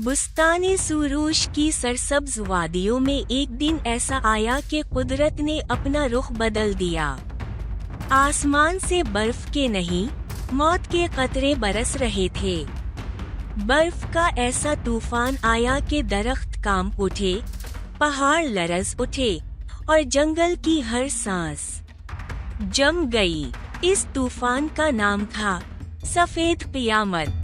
बुस्ताने सुरूश की सरसब्ज वादियों में एक दिन ऐसा आया कि कुदरत ने अपना रुख बदल दिया। आसमान से बर्फ के नहीं, मौत के कतरे बरस रहे थे। बर्फ का ऐसा तूफान आया कि दरख्त कांप उठे, पहाड़ लरज उठे और जंगल की हर सांस जम गई। इस तूफान का नाम था सफेद क़यामत।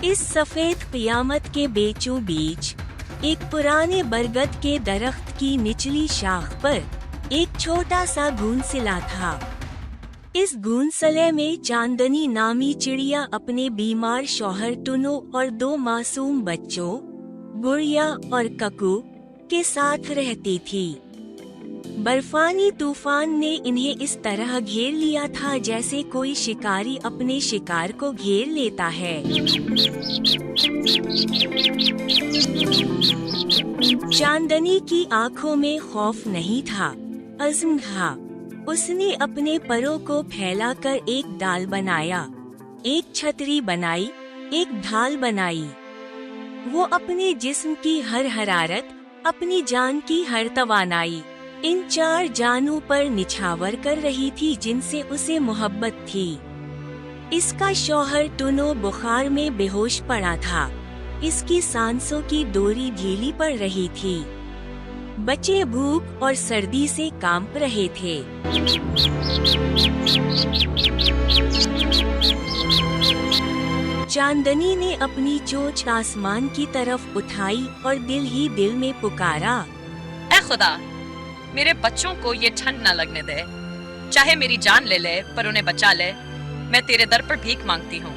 इस सफेद क़यामत के बीचों बीच एक पुराने बरगद के दरख्त की निचली शाख पर एक छोटा सा घोंसला था। इस घोंसले में चांदनी नामी चिड़िया अपने बीमार शौहर टुनो और 2 मासूम बच्चों गुड़िया और ककू के साथ रहती थी। बर्फानी तूफान ने इन्हें इस तरह घेर लिया था जैसे कोई शिकारी अपने शिकार को घेर लेता है। चांदनी की आंखों में खौफ नहीं था, अज़्म था। उसने अपने परों को फैलाकर एक डाल बनाया, एक छतरी बनाई, एक ढाल बनाई। वो अपने जिस्म की हर हरारत, अपनी जान की हर तवानाई इन 4 जानों पर निछावर कर रही थी जिनसे उसे मोहब्बत थी। इसका शौहर टुनो बुखार में बेहोश पड़ा था। इसकी सांसों की डोरी ढीली पड़ रही थी। बच्चे भूख और सर्दी से कांप रहे थे। चांदनी ने अपनी चोंच आसमान की तरफ उठाई और दिल ही दिल में पुकारा, ऐ खुदा, मेरे बच्चों को ये ठंड न लगने दे। चाहे मेरी जान ले ले पर उन्हें बचा ले। मैं तेरे दर पर भीख मांगती हूँ।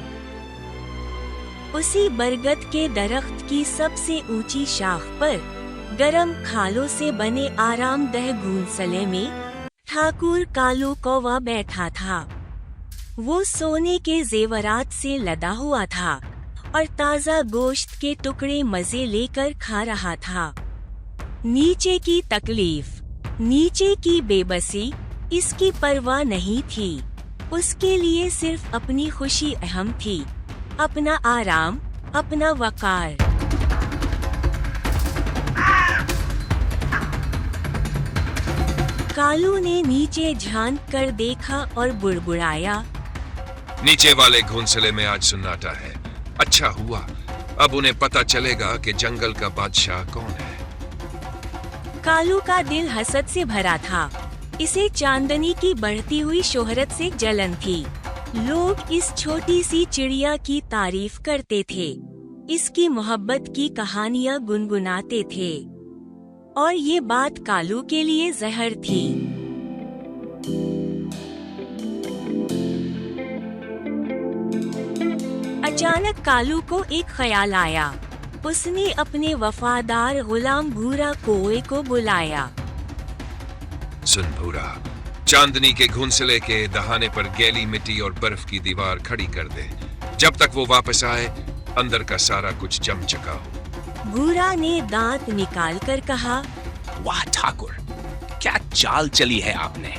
उसी बरगद के दरख्त की सबसे ऊंची शाख पर गरम खालों से बने आरामदेह घोंसले में ठाकुर कालू कौवा बैठा था। वो सोने के जेवरात से लदा हुआ था और ताज़ा गोश्त के टुकड़े मजे लेकर खा रहा था। नीचे की तकलीफ, नीचे की बेबसी इसकी परवाह नहीं थी। उसके लिए सिर्फ अपनी खुशी अहम थी, अपना आराम, अपना वकार। कालू ने नीचे झांक कर देखा और बुड़बुड़ाया, नीचे वाले घोंसले में आज सन्नाटा है। अच्छा हुआ, अब उन्हें पता चलेगा कि जंगल का बादशाह कौन है। कालू का दिल हसद से भरा था। इसे चांदनी की बढ़ती हुई शोहरत से जलन थी। लोग इस छोटी सी चिड़िया की तारीफ करते थे, इसकी मोहब्बत की कहानियाँ गुनगुनाते थे और ये बात कालू के लिए जहर थी। अचानक कालू को एक ख्याल आया। उसने अपने वफादार गुलाम भूरा कौवे को बुलाया। सुन भूरा, चांदनी के घोंसले के दहाने पर गैली मिट्टी और बर्फ की दीवार खड़ी कर दे। जब तक वो वापस आए, अंदर का सारा कुछ जम चुका हो। भूरा ने दांत निकाल कर कहा, वाह ठाकुर, क्या चाल चली है आपने।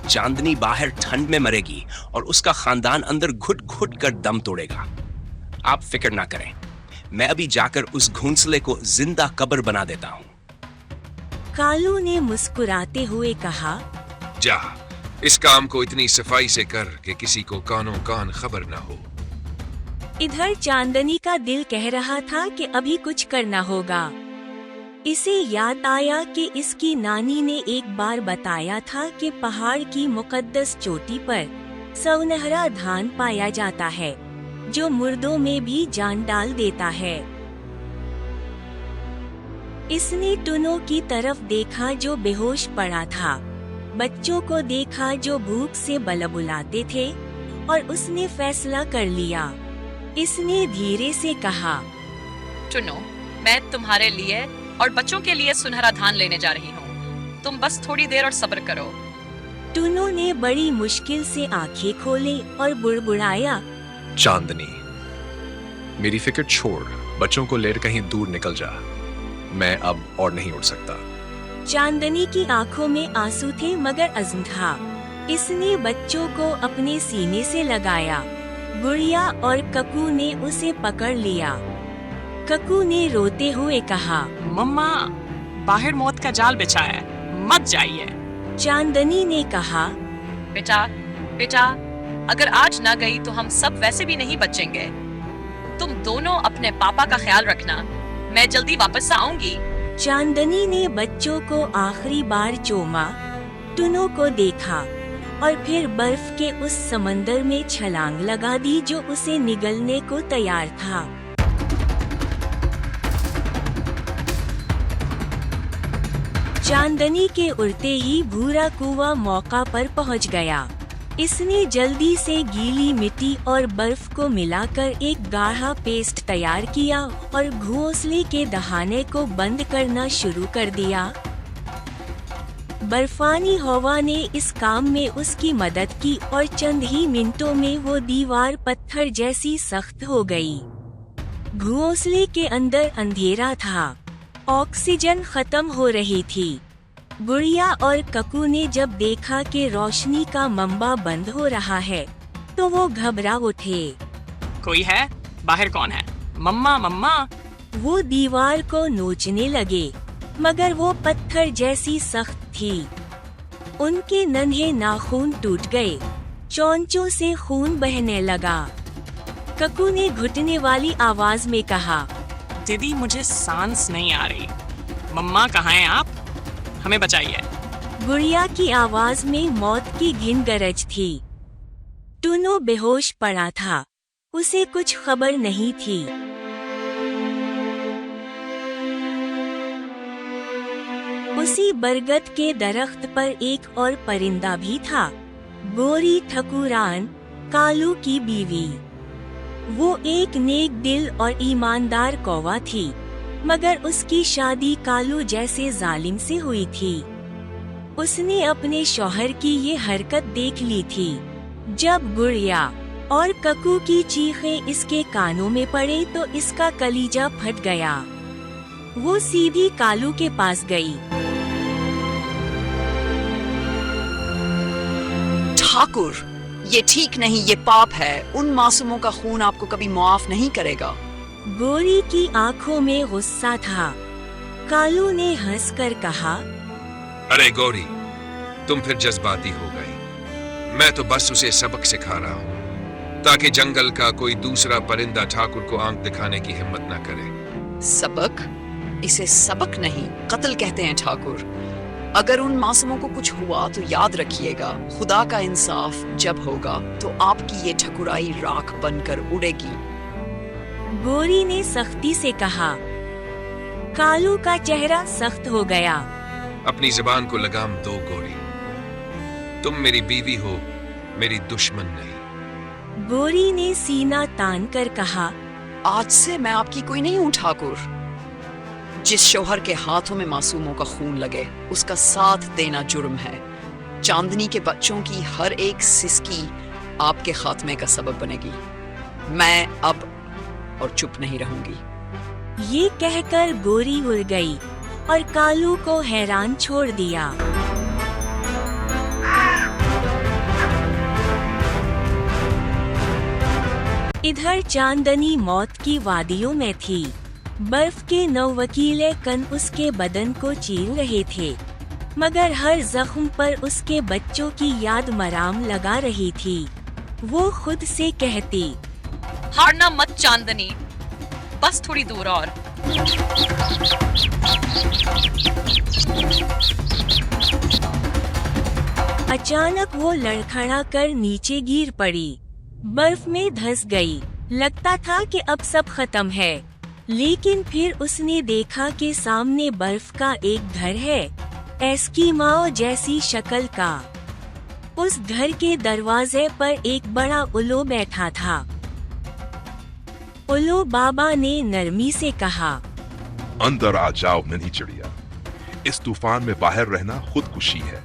चांदनी बाहर ठंड में मरेगी और उसका खानदान अंदर घुट घुट कर दम तोड़ेगा। आप फिक्र ना करें, मैं अभी जाकर उस घोंसले को जिंदा कब्र बना देता हूँ। कालू ने मुस्कुराते हुए कहा, जा, इस काम को इतनी सफाई से कर कि किसी को कानों कान खबर ना हो। इधर चांदनी का दिल कह रहा था कि अभी कुछ करना होगा। इसे याद आया कि इसकी नानी ने एक बार बताया था कि पहाड़ की मुकद्दस चोटी पर सुनहरा धान पाया जाता है जो मुर्दों में भी जान डाल देता है। इसने टुनो की तरफ देखा जो बेहोश पड़ा था, बच्चों को देखा जो भूख से बलबुलाते थे और उसने फैसला कर लिया। इसने धीरे से कहा, टुनो, मैं तुम्हारे लिए और बच्चों के लिए सुनहरा धान लेने जा रही हूँ। तुम बस थोड़ी देर और सब्र करो। टुनो ने बड़ी मुश्किल से आंखें खोली और बुड़बुड़ाया, चांदनी, मेरी फिक्र छोड़, बच्चों को लेकर कहीं दूर निकल जा। मैं अब और नहीं उड़ सकता। चांदनी की आंखों में आंसू थे मगर अज़्म था। इसने बच्चों को अपने सीने से लगाया। गुड़िया और ककू ने उसे पकड़ लिया। ककू ने रोते हुए कहा, मम्मा, बाहर मौत का जाल बिछा है, मत जाइए। चांदनी ने कहा, बेटा बेटा, अगर आज ना गई तो हम सब वैसे भी नहीं बचेंगे। तुम दोनों अपने पापा का ख्याल रखना, मैं जल्दी वापस आऊंगी। चांदनी ने बच्चों को आखिरी बार चूमा, टुनो को देखा और फिर बर्फ के उस समंदर में छलांग लगा दी जो उसे निगलने को तैयार था। चांदनी के उड़ते ही भूरा कुआं मौका पर पहुंच गया। इसने जल्दी से गीली मिट्टी और बर्फ को मिलाकर एक गाढ़ा पेस्ट तैयार किया और घोंसले के दहाने को बंद करना शुरू कर दिया। बर्फानी हवा ने इस काम में उसकी मदद की और चंद ही मिनटों में वो दीवार पत्थर जैसी सख्त हो गई। घोंसले के अंदर अंधेरा था, ऑक्सीजन खत्म हो रही थी। गुड़िया और ककू ने जब देखा कि रोशनी का मंबा बंद हो रहा है तो वो घबरा उठे। कोई है? बाहर कौन है? मम्मा मम्मा। वो दीवार को नोचने लगे, मगर वो पत्थर जैसी सख्त थी। उनके नन्हे नाखून टूट गए, चोंचों से खून बहने लगा। ककू ने घुटने वाली आवाज में कहा, दीदी, मुझे सांस नहीं आ रही। मम्मा, कहाँ हैं आप? हमें बचाइए। गुड़िया की आवाज में मौत की घिन गरज थी। टुनो बेहोश पड़ा था, उसे कुछ खबर नहीं थी। उसी बरगद के दरख्त पर एक और परिंदा भी था, गोरी ठकुरान, कालू की बीवी। वो एक नेक दिल और ईमानदार कौवा थी, मगर उसकी शादी कालू जैसे जालिम से हुई थी। उसने अपने शौहर की ये हरकत देख ली थी। जब गुड़िया और ककू की चीखें इसके कानों में पड़े तो इसका कलीजा फट गया। वो सीधी कालू के पास गई। ठाकुर, ये ठीक नहीं, ये पाप है। उन मासूमों का खून आपको कभी माफ नहीं करेगा। गोरी की आंखों में गुस्सा था। कालू ने हंसकर कहा, अरे गौरी, तुम फिर जज्बाती हो गई। मैं तो बस उसे सबक सिखा रहा हूँ ताकि जंगल का कोई दूसरा परिंदा ठाकुर को आंख दिखाने की हिम्मत न करे। सबक? इसे सबक नहीं, कत्ल कहते हैं ठाकुर। अगर उन मासूमों को कुछ हुआ तो याद रखिएगा, खुदा का इंसाफ जब होगा तो आपकी ये ठकुराई राख बनकर उड़ेगी। गोरी ने सख्ती से कहा। कालू का चेहरा सख्त हो गया। अपनी जुबान को लगाम दो गौरी, तुम मेरी बीवी हो, मेरी दुश्मन नहीं। गोरी ने सीना तान कर कहा, आज से मैं आपकी कोई नहीं हूँ ठाकुर। जिस शौहर के हाथों में मासूमों का खून लगे उसका साथ देना जुर्म है। चांदनी के बच्चों की हर एक सिसकी आपके खात्मे का सबब बनेगी। मैं अब और चुप नहीं रहूंगी। ये कहकर गोरी उड़ गई और कालू को हैरान छोड़ दिया। इधर चांदनी मौत की वादियों में थी। बर्फ के नौवकीले कण उसके बदन को चीर रहे थे, मगर हर जख्म पर उसके बच्चों की याद मराम लगा रही थी। वो खुद से कहती, हारना मत चांदनी, बस थोड़ी दूर और। अचानक वो लड़खड़ा कर नीचे गिर पड़ी, बर्फ में धंस गई। लगता था कि अब सब खत्म है, लेकिन फिर उसने देखा कि सामने बर्फ का एक घर है, एस्कीमाओ जैसी शक्ल का। उस घर के दरवाजे पर एक बड़ा उल्लू बैठा था। उल्लू बाबा ने नरमी से कहा, अंदर आ जाओ नन्ही चिड़िया, इस तूफान में बाहर रहना खुदकुशी है।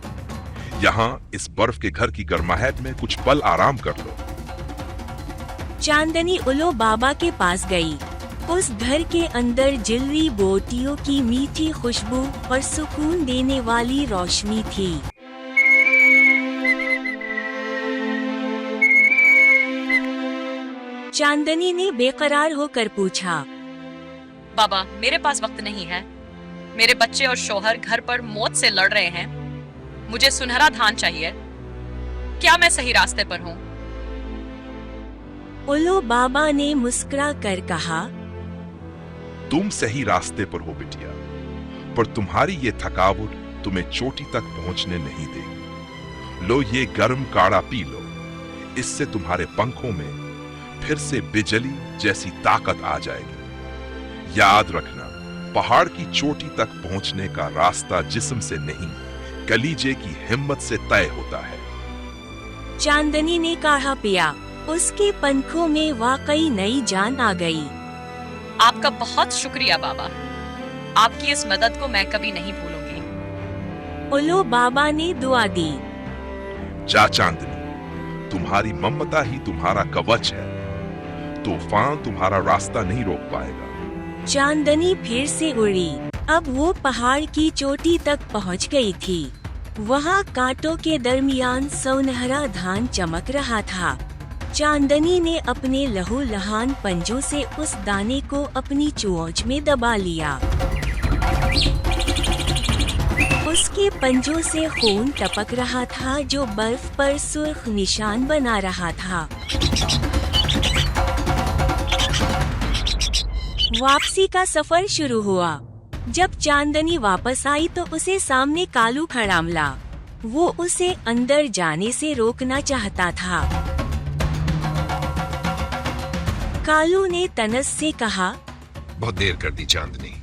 यहाँ इस बर्फ के घर की गर्माहट में कुछ पल आराम कर लो। चांदनी उल्लू बाबा के पास गई। उस घर के अंदर जिलरी बोटियों की मीठी खुशबू और सुकून देने वाली रोशनी थी। चांदनी ने बेकरार होकर पूछा। बाबा, मेरे पास वक्त नहीं है। मेरे बच्चे और शौहर घर पर मौत से लड़ रहे हैं। मुझे सुनहरा धान चाहिए। क्या मैं सही रास्ते पर हूँ? उल्लू बाबा ने मुस्कुरा कर कहा, तुम सही रास्ते पर हो बिटिया, पर तुम्हारी ये थकावट तुम्हें चोटी तक पहुंचने नहीं देगी। लो ये गर्म काढ़ा पी लो, इससे तुम्हारे पंखों में फिर से बिजली जैसी ताकत आ जाएगी। याद रखना, पहाड़ की चोटी तक पहुंचने का रास्ता जिस्म से नहीं, कलीजे की हिम्मत से तय होता है। चांदनी ने काढ़ा पिया। उसके पंखों में वाकई नई जान आ गई। आपका बहुत शुक्रिया बाबा। आपकी इस मदद को मैं कभी नहीं भूलूंगी। उल्लू बाबा ने दुआ दी। जा चांदनी, तुम्हारी ममता ही तुम्हारा कवच है। तूफान तुम्हारा रास्ता नहीं रोक पाएगा। चांदनी फिर से उड़ी। अब वो पहाड़ की चोटी तक पहुंच गई थी। वहाँ कांटों के दरमियान सुनहरा धान चमक रहा था। चांदनी ने अपने लहूलुहान पंजों से उस दाने को अपनी चोंच में दबा लिया। उसके पंजों से खून टपक रहा था जो बर्फ पर सुर्ख निशान बना रहा था। वापसी का सफर शुरू हुआ। जब चांदनी वापस आई तो उसे सामने कालू खड़ा मिला। वो उसे अंदर जाने से रोकना चाहता था। कालू ने तनस से कहा, बहुत देर कर दी चांदनी,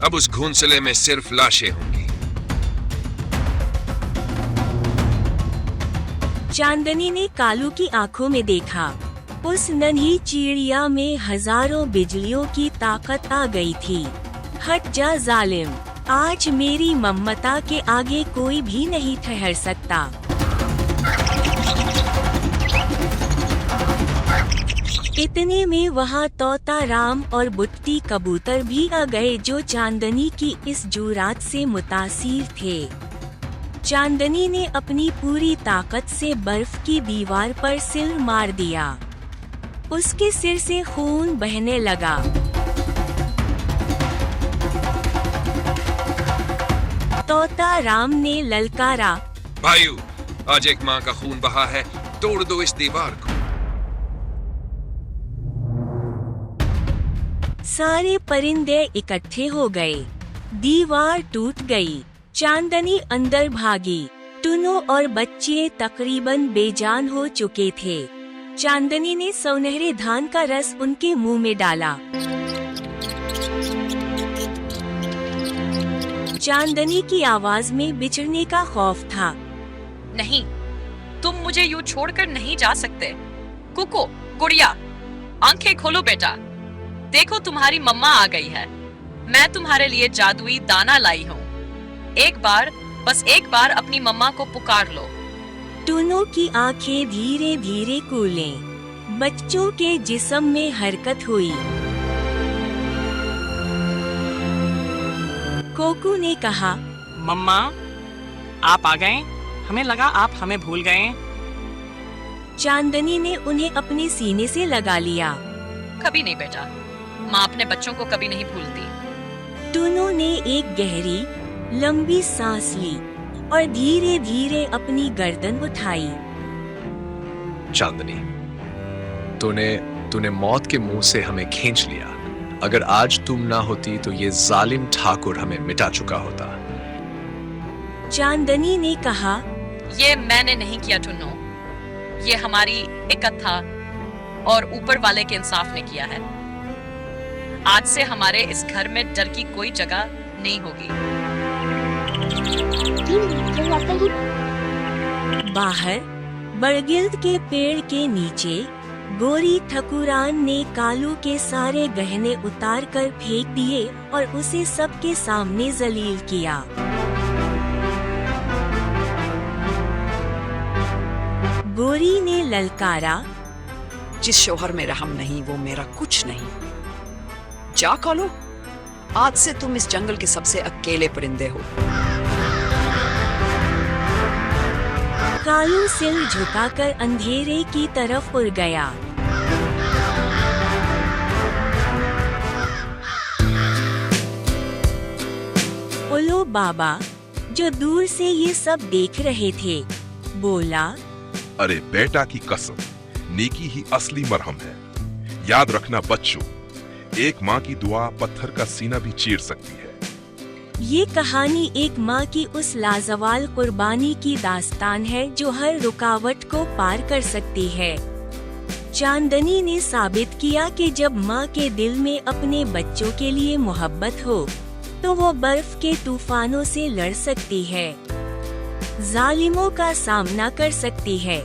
अब उस घोंसले में सिर्फ लाशें होंगी। चांदनी ने कालू की आंखों में देखा। उस नन्ही चिड़िया में हजारों बिजलियों की ताकत आ गई थी। हट जा जालिम, आज मेरी ममता के आगे कोई भी नहीं ठहर सकता। इतने में वहाँ तोता राम और बुट्टी कबूतर भी आ गए जो चांदनी की इस जुरात से मुतासिर थे। चांदनी ने अपनी पूरी ताकत से बर्फ की दीवार पर सिर मार दिया। उसके सिर से खून बहने लगा। तोता राम ने ललकारा, भाइयों, आज एक माँ का खून बहा है, तोड़ दो इस दीवार को। सारे परिंदे इकट्ठे हो गए। दीवार टूट गई। चांदनी अंदर भागी। टुनो और बच्चे तकरीबन बेजान हो चुके थे। चांदनी ने सुनहरे धान का रस उनके मुंह में डाला। चांदनी की आवाज में बिछड़ने का खौफ था। नहीं, तुम मुझे यूं छोड़कर नहीं जा सकते। कुको, गुड़िया, आंखें खोलो बेटा। देखो तुम्हारी मम्मा आ गई है। मैं तुम्हारे लिए जादुई दाना लाई हूँ। एक बार, बस एक बार अपनी मम्मा को पुकार लो। टुनो की आंखें धीरे धीरे खुलीं। बच्चों के जिस्म में हरकत हुई। कोकू ने कहा, मम्मा, आप आ गए। हमें लगा आप हमें भूल गए। चांदनी ने उन्हें अपने सीने से लगा लिया। कभी नहीं बेटा, माँ अपने बच्चों को कभी नहीं भूलती। टुनो ने एक गहरी लंबी सांस ली और धीरे धीरे अपनी गर्दन उठाई। चांदनी, तूने मौत के मुंह से हमें खींच लिया। अगर आज तुम ना होती तो ये जालिम ठाकुर हमें मिटा चुका होता। चांदनी ने कहा, ये मैंने नहीं किया टुन्नो, ये हमारी इकट्ठा और ऊपर वाले के इंसाफ ने किया है। आज से हमारे इस घर में डर की कोई जगह नहीं होगी। बाहर बरगिल्द के पेड़ के नीचे गोरी ठकुरान ने कालू के सारे गहने उतार कर फेंक दिए और उसे सबके सामने जलील किया। गोरी ने ललकारा, जिस शौहर में रहम नहीं वो मेरा कुछ नहीं। जा कालू, आज से तुम इस जंगल के सबसे अकेले परिंदे हो। कालू सिर झुकाकर अंधेरे की तरफ उड़ गया। उल्लू बाबा, जो दूर से ये सब देख रहे थे, बोला, अरे बेटा की कसम, नेकी ही असली मरहम है। याद रखना बच्चों, एक माँ की दुआ पत्थर का सीना भी चीर सकती है। ये कहानी एक माँ की उस लाजवाल कुर्बानी की दास्तान है जो हर रुकावट को पार कर सकती है। चांदनी ने साबित किया कि जब माँ के दिल में अपने बच्चों के लिए मोहब्बत हो तो वो बर्फ के तूफानों से लड़ सकती है, जालिमों का सामना कर सकती है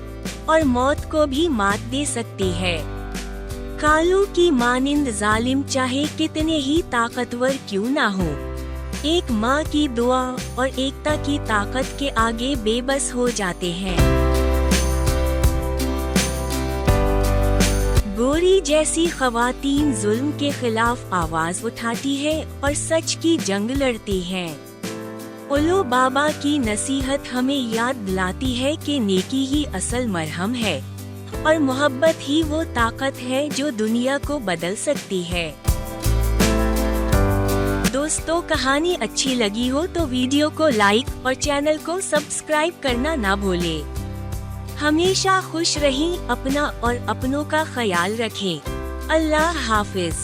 और मौत को भी मात दे सकती है। कालू की मानिंद जालिम चाहे कितने ही ताकतवर क्यों ना हो, एक माँ की दुआ और एकता की ताकत के आगे बेबस हो जाते हैं। गोरी जैसी खवातीन जुल्म के खिलाफ आवाज उठाती है और सच की जंग लड़ती हैं। उल्लू बाबा की नसीहत हमें याद दिलाती है कि नेकी ही असल मरहम है और मोहब्बत ही वो ताकत है जो दुनिया को बदल सकती है। दोस्तों, कहानी अच्छी लगी हो तो वीडियो को लाइक और चैनल को सब्सक्राइब करना ना भूलें। हमेशा खुश रहें, अपना और अपनों का ख्याल रखें। अल्लाह हाफिज।